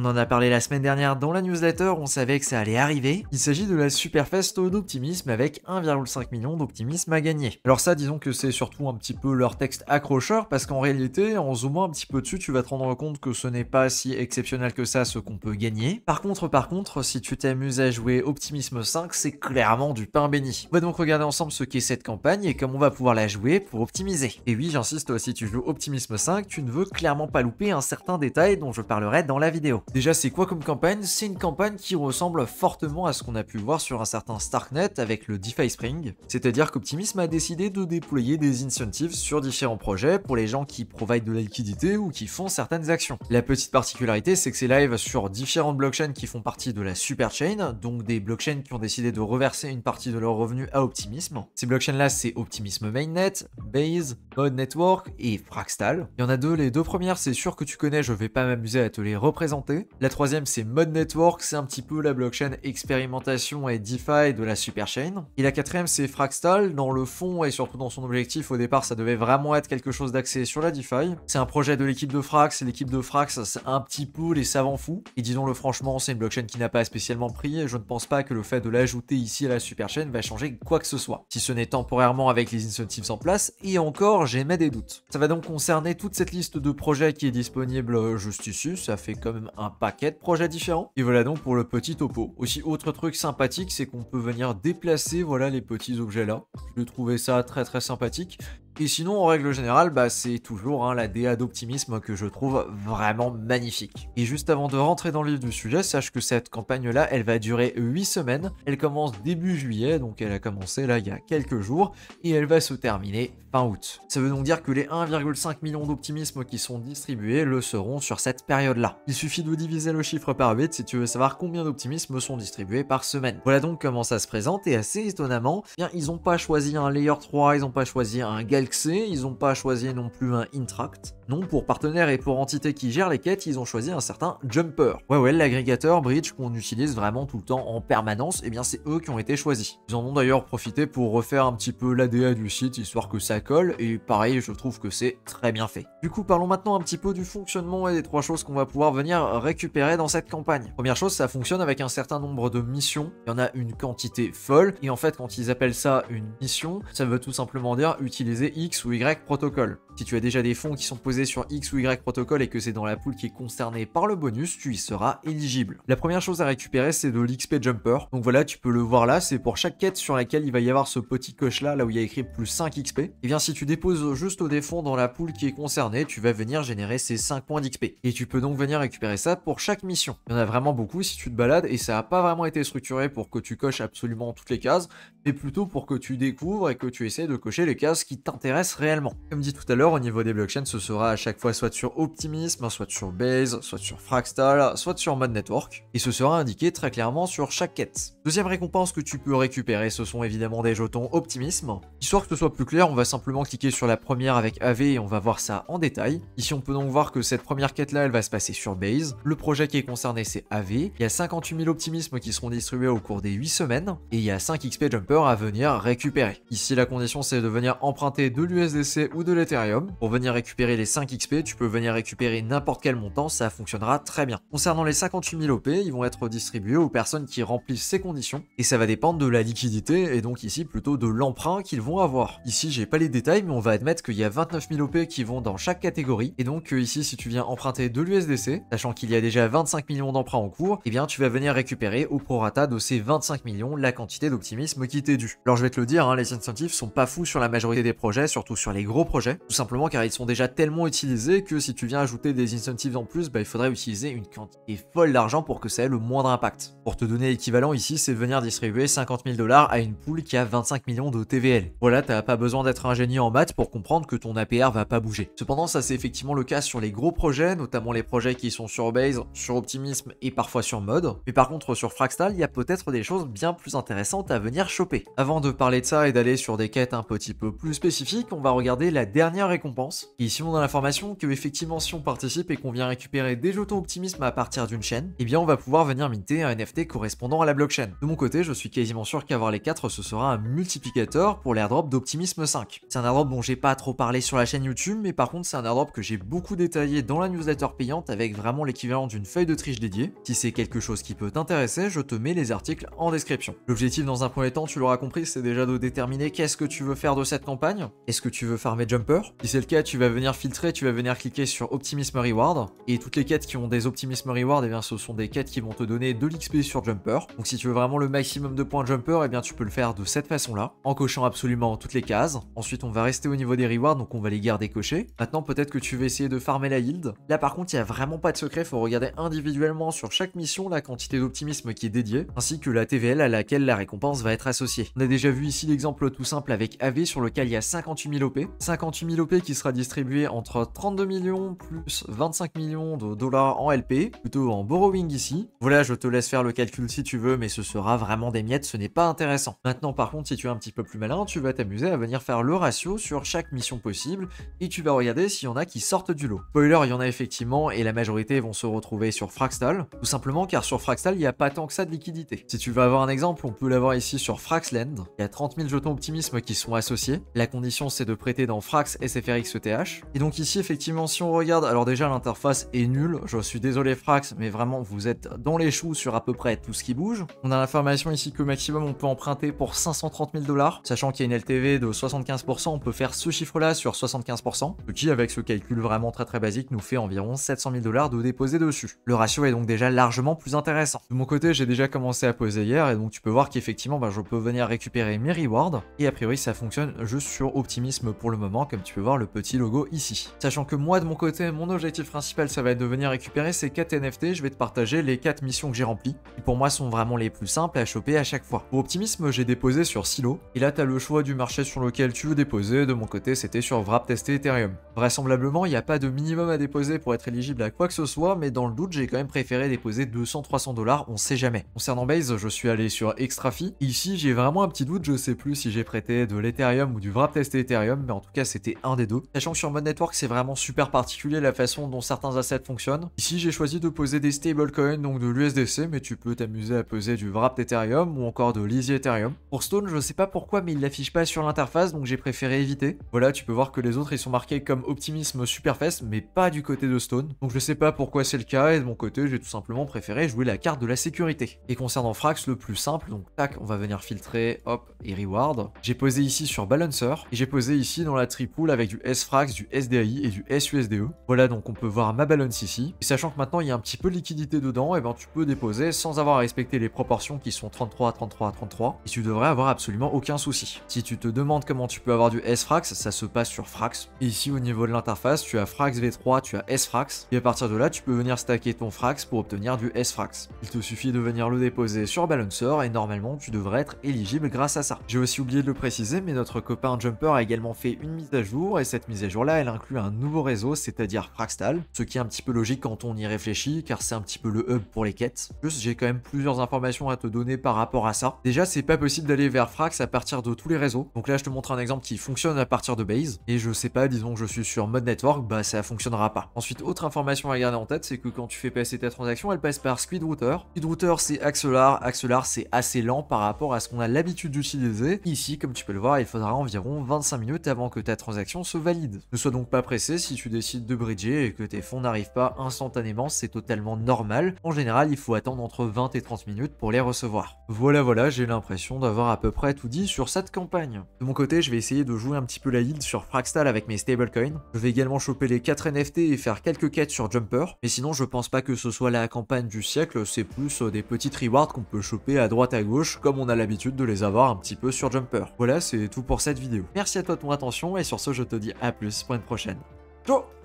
On en a parlé la semaine dernière dans la newsletter, on savait que ça allait arriver. Il s'agit de la Superfest d'Optimisme avec 1,5 million d'Optimisme à gagner. Alors ça, disons que c'est surtout un petit peu leur texte accrocheur, parce qu'en réalité, en zoomant un petit peu dessus, tu vas te rendre compte que ce n'est pas si exceptionnel que ça ce qu'on peut gagner. Par contre, si tu t'amuses à jouer Optimisme 5, c'est clairement du pain béni. On va donc regarder ensemble ce qu'est cette campagne et comment on va pouvoir la jouer pour optimiser. Et oui, j'insiste, si tu joues Optimisme 5, tu ne veux clairement pas louper un certain détail dont je parlerai dans la vidéo. Déjà, c'est quoi comme campagne? C'est une campagne qui ressemble fortement à ce qu'on a pu voir sur un certain Starknet avec le DeFi Spring, c'est-à-dire qu'Optimism a décidé de déployer des incentives sur différents projets pour les gens qui provident de la liquidité ou qui font certaines actions. La petite particularité, c'est que c'est live sur différentes blockchains qui font partie de la Superchain, donc des blockchains qui ont décidé de reverser une partie de leurs revenus à Optimism. Ces blockchains-là, c'est Optimism Mainnet, Base, Mod Network et Fractal. Il y en a deux, les deux premières, c'est sûr que tu connais, je vais pas m'amuser à te les représenter. La troisième, c'est Mod Network, c'est un petit peu la blockchain expérimentation et DeFi de la Superchain. Et la quatrième, c'est Fractal. Dans le fond et surtout dans son objectif, au départ, ça devait vraiment être quelque chose d'axé sur la DeFi. C'est un projet de l'équipe de Frax, et l'équipe de Frax, c'est un petit peu les savants fous. Et disons-le franchement, c'est une blockchain qui n'a pas spécialement pris, et je ne pense pas que le fait de l'ajouter ici à la Superchain va changer quoi que ce soit. Si ce n'est temporairement avec les incentives en place, et encore, j'émets des doutes. Ça va donc concerner toute cette liste de projets qui est disponible juste ici, ça fait quand même un paquet de projets différents. Et voilà donc pour le petit topo. Aussi, autre truc sympathique, c'est qu'on peut venir déplacer, voilà, les petits objets là. Je trouvais ça très sympathique. Et sinon, en règle générale, c'est toujours la DA d'Optimisme que je trouve vraiment magnifique. Et juste avant de rentrer dans le vif du sujet, sache que cette campagne-là, elle va durer 8 semaines. Elle commence début juillet, donc elle a commencé là il y a quelques jours, et elle va se terminer fin août. Ça veut donc dire que les 1,5 million d'Optimisme qui sont distribués le seront sur cette période-là. Il suffit de diviser le chiffre par 8 si tu veux savoir combien d'Optimisme sont distribués par semaine. Voilà donc comment ça se présente, et assez étonnamment, ils n'ont pas choisi un Layer 3, ils n'ont pas choisi un Galaxy, ils n'ont pas choisi non plus un Intract. Non, pour partenaires et pour entités qui gèrent les quêtes, ils ont choisi un certain Jumper. Ouais, l'agrégateur bridge qu'on utilise vraiment tout le temps en permanence, c'est eux qui ont été choisis. Ils en ont d'ailleurs profité pour refaire un petit peu l'ADA du site, histoire que ça colle, et pareil, je trouve que c'est très bien fait. Du coup, parlons maintenant un petit peu du fonctionnement et des 3 choses qu'on va pouvoir venir récupérer dans cette campagne. Première chose, ça fonctionne avec un certain nombre de missions. Il y en a une quantité folle, et en fait, quand ils appellent ça une mission, ça veut tout simplement dire utiliser X ou Y protocole. Si tu as déjà des fonds qui sont posés sur X ou Y protocole et que c'est dans la pool qui est concernée par le bonus, tu y seras éligible. La première chose à récupérer, c'est de l'XP Jumper. Donc voilà, tu peux le voir là, c'est pour chaque quête sur laquelle il va y avoir ce petit coche là où il y a écrit plus 5 XP. Et bien si tu déposes juste des fonds dans la pool qui est concernée, tu vas venir générer ces 5 points d'XP. Et tu peux donc venir récupérer ça pour chaque mission. Il y en a vraiment beaucoup si tu te balades, et ça n'a pas vraiment été structuré pour que tu coches absolument toutes les cases, mais plutôt pour que tu découvres et que tu essaies de cocher les cases qui t'intéressent réellement. Comme dit tout à l'heure, au niveau des blockchains, ce sera à chaque fois soit sur Optimism, soit sur Base, soit sur Fractal, soit sur Mod Network, et ce sera indiqué très clairement sur chaque quête. Deuxième récompense que tu peux récupérer, ce sont évidemment des jetons Optimisme. Histoire que ce soit plus clair, on va simplement cliquer sur la première avec AV et on va voir ça en détail. Ici, on peut donc voir que cette première quête là, elle va se passer sur Base. Le projet qui est concerné, c'est AV. Il y a 58 000 Optimisme qui seront distribués au cours des 8 semaines, et il y a 5 XP Jumper à venir récupérer. Ici, la condition, c'est de venir emprunter de l'USDC ou de l'Ethereum. Pour venir récupérer les 5 XP, tu peux venir récupérer n'importe quel montant, ça fonctionnera très bien. Concernant les 58 000 OP, ils vont être distribués aux personnes qui remplissent ces conditions, et ça va dépendre de la liquidité, et donc ici plutôt de l'emprunt qu'ils vont avoir. Ici, j'ai pas les détails, mais on va admettre qu'il y a 29 000 OP qui vont dans chaque catégorie, et donc ici, si tu viens emprunter de l'USDC, sachant qu'il y a déjà 25 millions d'emprunts en cours, tu vas venir récupérer au prorata de ces 25 millions la quantité d'optimisme qui t'est due. Alors je vais te le dire, les incentives sont pas fous sur la majorité des projets, surtout sur les gros projets, tout simplement car ils sont déjà tellement utilisés que si tu viens ajouter des incentives en plus, il faudrait utiliser une quantité folle d'argent pour que ça ait le moindre impact. Pour te donner l'équivalent ici, c'est venir distribuer 50 000 $ à une pool qui a 25 millions de TVL. Voilà, t'as pas besoin d'être un génie en maths pour comprendre que ton APR va pas bouger. Cependant, ça c'est effectivement le cas sur les gros projets, notamment les projets qui sont sur Base, sur Optimism et parfois sur Mod. Mais par contre, sur Fractal, il y a peut-être des choses bien plus intéressantes à venir choper. Avant de parler de ça et d'aller sur des quêtes un petit peu plus spécifiques, on va regarder la dernière récompense. Et ici on a l'information que effectivement si on participe et qu'on vient récupérer des jetons optimisme à partir d'une chaîne, eh bien on va pouvoir venir minter un NFT correspondant à la blockchain. De mon côté, je suis quasiment sûr qu'avoir les 4 ce sera un multiplicateur pour l'airdrop d'Optimisme 5. C'est un airdrop dont j'ai pas trop parlé sur la chaîne YouTube, mais par contre c'est un airdrop que j'ai beaucoup détaillé dans la newsletter payante avec vraiment l'équivalent d'une feuille de triche dédiée. Si c'est quelque chose qui peut t'intéresser, je te mets les articles en description. L'objectif dans un premier temps, tu l'auras compris, c'est déjà de déterminer qu'est-ce que tu veux faire de cette campagne. Est-ce que tu veux farmer Jumper? Si c'est le cas, tu vas venir filtrer, tu vas venir cliquer sur Optimisme Reward, et toutes les quêtes qui ont des Optimisme Reward, eh bien ce sont des quêtes qui vont te donner de l'XP sur Jumper. Donc si tu veux vraiment le maximum de points Jumper, eh bien tu peux le faire de cette façon-là, en cochant absolument toutes les cases. Ensuite, on va rester au niveau des rewards, donc on va les garder cochés. Maintenant, peut-être que tu vas essayer de farmer la yield. Là par contre, il n'y a vraiment pas de secret, il faut regarder individuellement sur chaque mission la quantité d'optimisme qui est dédiée, ainsi que la TVL à laquelle la récompense va être associée. On a déjà vu ici l'exemple tout simple avec AV sur lequel il y a 58 000 OP. 58 000 OP qui sera distribué entre 32 millions plus 25 millions de dollars en LP, plutôt en borrowing ici. Voilà, je te laisse faire le calcul si tu veux, mais ce sera vraiment des miettes, ce n'est pas intéressant. Maintenant par contre, si tu es un petit peu plus malin, tu vas t'amuser à venir faire le ratio sur chaque mission possible, et tu vas regarder s'il y en a qui sortent du lot. Spoiler, il y en a effectivement, et la majorité vont se retrouver sur Fraxtal, tout simplement car sur Fraxtal, il n'y a pas tant que ça de liquidité. Si tu veux avoir un exemple, on peut l'avoir ici sur Fraxland. Il y a 30 000 jetons optimisme qui sont associés. La condition, c'est de prêter dans Frax SFRX ETH. Et donc ici, effectivement, si on regarde, alors déjà l'interface est nulle. Je suis désolé Frax, mais vraiment, vous êtes dans les choux sur à peu près tout ce qui bouge. On a l'information ici qu'au maximum, on peut emprunter pour 530 000 $, sachant qu'il y a une LTV de 75%, on peut faire ce chiffre-là sur 75%, ce qui, avec ce calcul vraiment très basique, nous fait environ 700 000 $ de déposer dessus. Le ratio est donc déjà largement plus intéressant. De mon côté, j'ai déjà commencé à poser hier, et donc tu peux voir qu'effectivement, je peux venir récupérer mes rewards, et a priori, ça fonctionne juste sur Optimisme pour le moment, comme tu peux voir le petit logo ici. Sachant que moi, de mon côté, mon objectif principal, ça va être de venir récupérer ces 4 NFT, je vais te partager les 4 missions que j'ai remplies, qui pour moi sont vraiment les plus simples à choper à chaque fois. Pour Optimisme, j'ai déposé sur Silo, et là, tu as le choix du marché sur lequel tu veux déposer. De mon côté, c'était sur Wrap testé Ethereum. Vraisemblablement, il n'y a pas de minimum à déposer pour être éligible à quoi que ce soit, mais dans le doute, j'ai quand même préféré déposer 200-300 $, on sait jamais. Concernant Base, je suis allé sur Extrafi. Ici, j'ai vraiment un petit doute, je sais plus si j'ai prêté de l'Ethereum ou du Wrap testé Ethereum, mais en tout cas, c'était un des deux. Sachant que sur Mode Network, c'est vraiment super particulier la façon dont certains assets fonctionnent. Ici, j'ai choisi de poser des stablecoins, donc de l'USDC, mais tu peux t'amuser à poser du Wrap Ethereum ou encore de l'Easy Ethereum. Pour Stone, je sais pas pourquoi, mais il l'affiche pas sur l'interface, donc j'ai préféré éviter. Voilà, tu peux voir que les autres, ils sont marqués comme Optimisme Superfest, mais pas du côté de Stone. Donc je sais pas pourquoi c'est le cas, et de mon côté, j'ai tout simplement préféré jouer la carte de la sécurité. Et concernant Frax, le plus simple, donc tac, on va venir filtrer, hop, et reward. J'ai posé ici sur Balancer, et j'ai posé ici dans la tripool avec du S-Frax, du SDAI et du SUSDE. Voilà, donc on peut voir ma balance ici. Et sachant que maintenant, il y a un petit peu de liquidité dedans, et ben tu peux déposer sans avoir à respecter les proportions qui sont 33 à 33 à 33, et tu devrais avoir absolument aucun souci. Si tu te demandes comment tu peux avoir du S-Frax, ça se passe sur Frax. Et ici, au niveau de l'interface, tu as Frax V3, tu as S-Frax, et à partir de là, tu peux venir stacker ton Frax pour obtenir du S-Frax. Il te suffit de venir le déposer sur Balancer, et normalement, tu devrais être éligible grâce à ça. J'ai aussi oublié de le préciser, mais notre copain Jumper a également fait une mise à jour, et cette mise à jour-là, elle inclut un nouveau réseau, c'est-à-dire Fraxtal, ce qui est un petit peu logique quand on y réfléchit, car c'est un petit peu le hub pour les quêtes. Juste, j'ai quand même plusieurs informations à te donner par rapport à ça. Déjà, c'est pas possible d'aller vers Frax à partir de tous les réseaux. Donc là, je te montre un exemple qui fonctionne à partir de Base, et je sais pas, disons que je suis sur Mode Network, bah ça fonctionnera pas. Ensuite, autre information à garder en tête, c'est que quand tu fais passer ta transaction, elle passe par SquidRouter. SquidRouter, c'est Axelar. Axelar, c'est assez lent par rapport à ce qu'on a l'habitude d'utiliser. Ici, comme tu peux le voir, il faudra environ 25 minutes avant que ta transaction se valide. Ne sois donc pas pressé si tu décides de bridger et que tes fonds n'arrivent pas instantanément, c'est totalement normal. En général, il faut attendre entre 20 et 30 minutes pour les recevoir. Voilà, j'ai l'impression d'avoir à peu près tout dit sur cette campagne. De mon côté, je vais essayer de jouer un petit peu la yield sur Fraxtal avec mes stablecoins. Je vais également choper les 4 NFT et faire quelques quêtes sur Jumper. Mais sinon, je pense pas que ce soit la campagne du siècle, c'est plus des petites rewards qu'on peut choper à droite à gauche, comme on a l'habitude de les avoir un petit peu sur Jumper. Voilà, c'est tout pour cette vidéo. Merci à toi de ton attention, et sur ce, je te dis à plus pour une prochaine. Ciao!